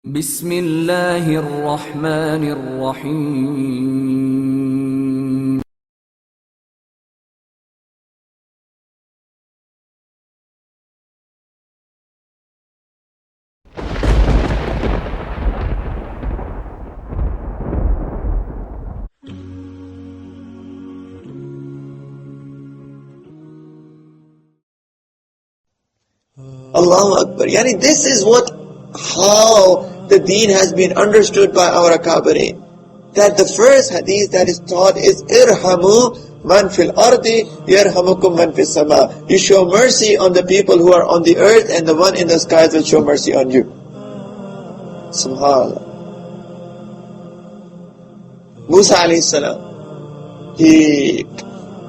بسم الله الرحمن الرحيم. Allahu Akbar. Yani this is how the deen has been understood by our Akabirin. That the first hadith that is taught is irhamu man fil ardi yarhamukum man fis sama. You show mercy on the people who are on the earth, and the one in the skies will show mercy on you. Subhanallah. Musa alayhi salam,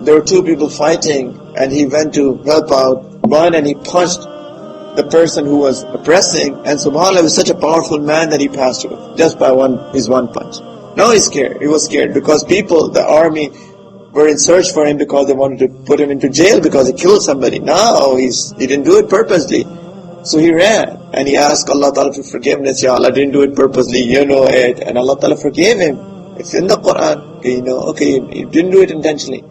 there were two people fighting, and he went to help out one, and he punched the person who was oppressing, and subhanAllah was such a powerful man that he passed away just by his one punch. Now he's scared. He was scared because people, the army, were in search for him because they wanted to put him into jail because he killed somebody. Now he didn't do it purposely. So he ran and he asked Allah Ta'ala for forgiveness. Ya Allah, I didn't do it purposely, you know it. And Allah Ta'ala forgave him. It's in the Quran. Okay, you didn't do it intentionally.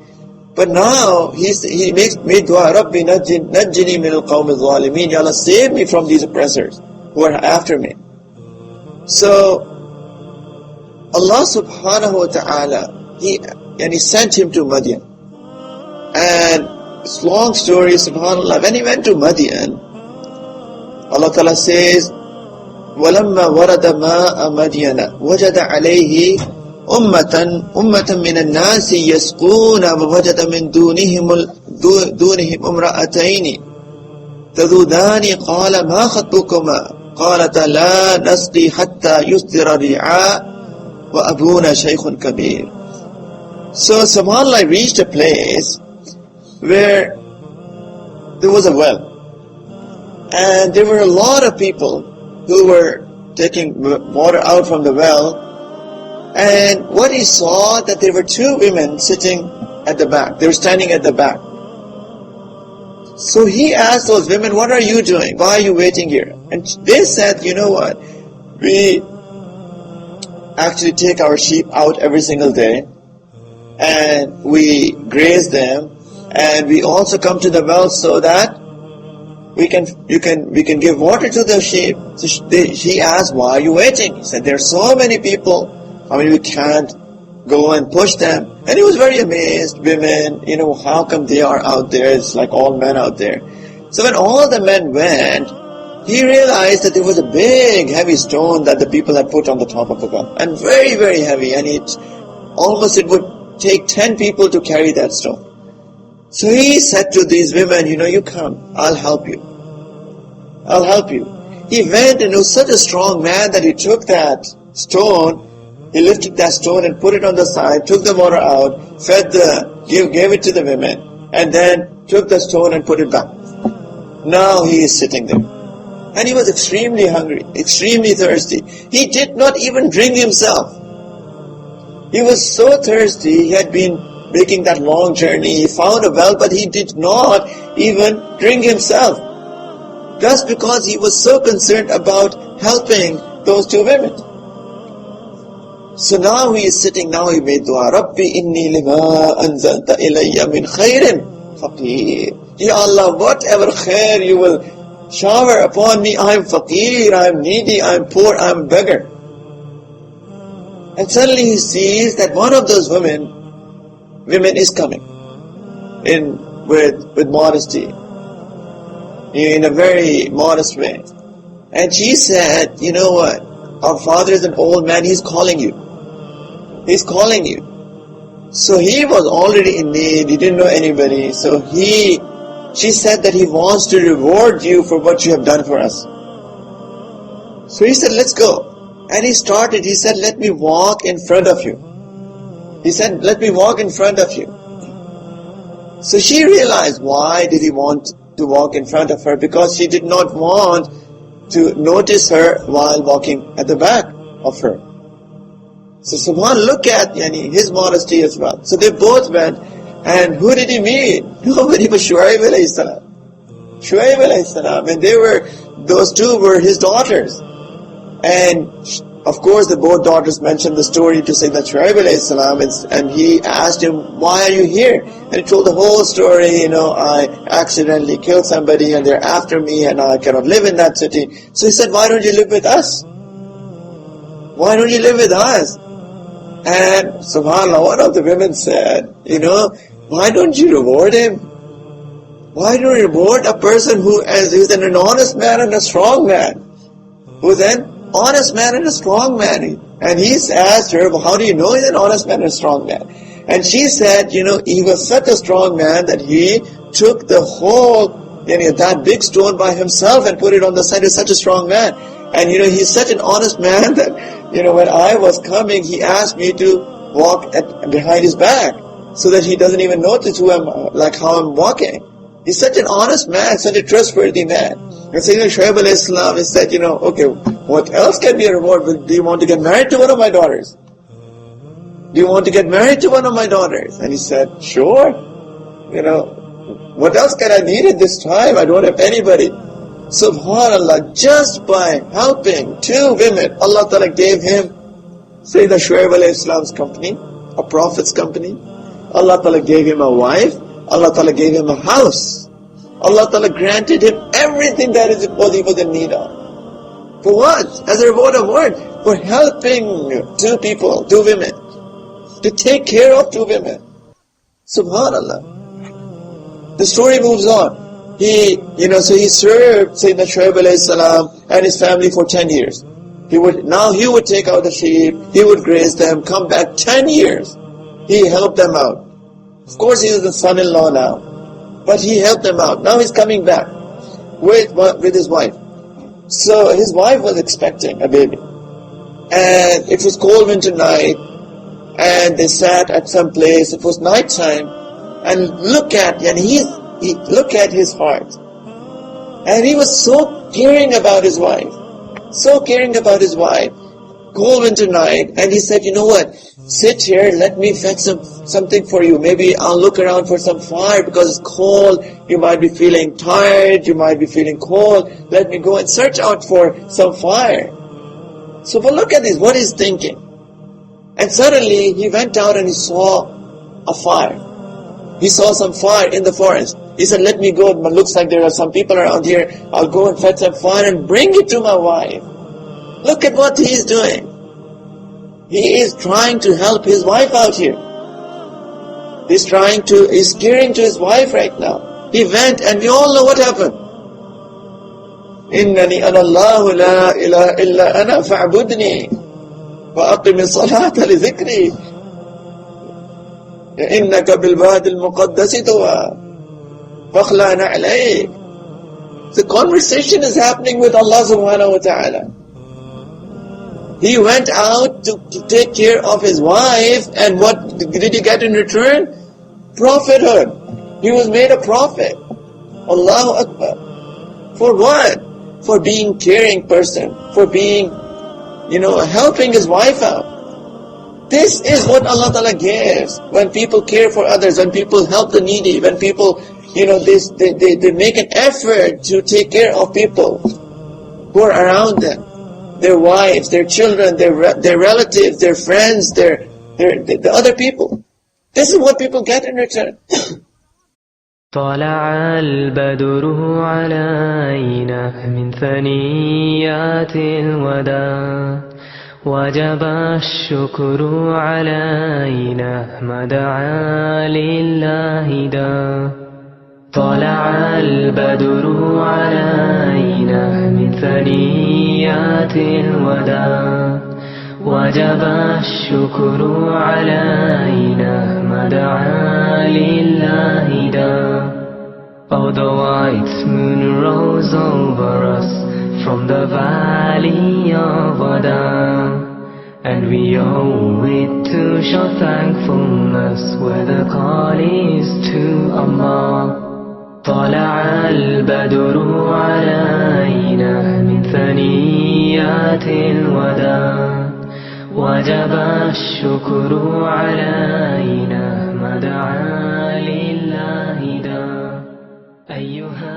But now he made dua, Rabbi najjini min al-qawm al-zalimin. Ya Allah, save me from these oppressors who are after me. So Allah subhanahu wa ta'ala, he sent him to Madian. And it's a long story, subhanallah. When he went to Madian, Allah Ta'ala says, وَلَمَّا وَرَدَ مَاءَ مَدْيَنَ وَجَدَ عَلَيْهِ أمة من الناس يسقون ووجد من دونهم امرأتين تذودان قال ما خطبكما قالتا لا نسقي حتى يصدر الرعاء وأبونا شيخ كبير. So subhanallah, I reached a place where there was a well, and there were a lot of people who were taking water out from the well. And what he saw, that there were two women sitting at the back. They were standing at the back. So he asked those women, what are you doing? Why are you waiting here? And they said, you know what? We actually take our sheep out every single day, and we graze them, and we also come to the well so that we can give water to the sheep. So she asked, why are you waiting? He said, there are so many people. We can't go and push them. And he was very amazed. Women, how come they are out there? It's like all men out there. So when all the men went, he realized that there was a big heavy stone that the people had put on the top of the well. And very, very heavy. And it would take 10 people to carry that stone. So he said to these women, you come, I'll help you. I'll help you. He went, and he was such a strong man that he took that stone. He lifted that stone and put it on the side, took the water out, gave it to the women, and then took the stone and put it back. Now he is sitting there. And he was extremely hungry, extremely thirsty. He did not even drink himself. He was so thirsty, he had been making that long journey. He found a well, but he did not even drink himself. Just because he was so concerned about helping those two women. So now he is sitting, now he made dua, Rabbi inni lima anzalta ilayya min khairin faqir. Ya Allah, whatever khair you will shower upon me, I am faqir, I am needy, I am poor, I am beggar. And suddenly he sees that one of those women is coming with modesty, in a very modest way. And she said, you know what, our father is an old man, he's calling you. He's calling you. So he was already in need, he didn't know anybody. So she said that he wants to reward you for what you have done for us. So he said, let's go. And he said, let me walk in front of you. He said, let me walk in front of you. So she realized, why did he want to walk in front of her? Because she did not want to notice her while walking at the back of her. So subhanAllah, look at his modesty as well. So they both went, and who did he meet? Nobody but Shu'aib alayhi salam. Shu'aib alayhi salam. And those two were his daughters. And of course, the both daughters mentioned the story to Sayyidina Shaykh alayhi salam, and he asked him, why are you here? And he told the whole story, I accidentally killed somebody and they're after me and I cannot live in that city. So he said, why don't you live with us? Why don't you live with us? And subhanAllah, one of the women said, why don't you reward him? Why don't you reward a person who is an honest man and a strong man? Who's an honest man and a strong man. And he asked her, well, how do you know he's an honest man and a strong man? And she said, he was such a strong man that he took the whole, that big stone by himself and put it on the side. He's such a strong man. And he's such an honest man that, when I was coming, he asked me to walk behind his back so that he doesn't even notice how I'm walking. He's such an honest man, such a trustworthy man. And Sayyidina Shaykh alayhi salam, he said, okay, what else can be a reward? Do you want to get married to one of my daughters? Do you want to get married to one of my daughters? And he said, sure. What else can I need at this time? I don't have anybody. SubhanAllah, just by helping two women, Allah Ta'ala gave him Sayyidina Shaykh alayhi salam's company, a prophet's company. Allah Ta'ala gave him a wife. Allah Ta'ala gave him a house. Allah Ta'ala granted him everything that he was in need of. For what? As a reward of what? For helping two people, two women, to take care of two women. SubhanAllah. The story moves on. He served Sayyidina Shaykh alayhi salam and his family for 10 years. He would take out the sheep, he would graze them, come back 10 years. He helped them out. Of course he was the son-in-law now, but he helped them out. Now he's coming back with his wife. So his wife was expecting a baby. And it was cold winter night, and they sat at some place, it was night time, and look at his heart. And he was so caring about his wife. Cold winter night, and he said, you know what? Sit here, let me fetch something for you. Maybe I'll look around for some fire because it's cold. You might be feeling tired, you might be feeling cold. Let me go and search out for some fire. So, but look at this, what he's thinking. And suddenly he went out and he saw a fire. He saw some fire in the forest. He said, let me go, it looks like there are some people around here. I'll go and fetch some fire and bring it to my wife. Look at what he is doing. He is trying to help his wife out here. He's caring to his wife right now. He went and we all know what happened. إِنَّنِي أَنَا اللَّهُ لَا إِلَهَ إِلَّا أَنَا فَاعْبُدْنِي وَأَقِمِ الصَّلَاةَ لِذِكْرِي إِنَّكَ بِالْوَادِ الْمُقَدَّسِ طُوًى فَاخْلَعْ نَعْلَيْكَ. The conversation is happening with Allah subhanahu wa ta'ala. He went out to take care of his wife, and what did he get in return? Prophethood. He was made a prophet. Allahu Akbar. For what? For being caring person, for being, helping his wife out. This is what Allah Ta'ala gives. When people care for others, when people help the needy, when people, they make an effort to take care of people who are around them. Their wives, their children, their relatives, their friends, the other people. This is what people get in return. طلع البدر علينا من ثنيات الوداع وجب الشكر علينا ما دعا لله دا طلع البدر علينا من ثنيات الوداع وجب الشكر علينا ما دعا لله دا. Oh, the white moon rose over us from the valley of Adam, and we owe it to show thankfulness where the call is to Allah. طلع البدر علينا من ثنيات الوداع وجب الشكر علينا ما دعا لله دا. أيها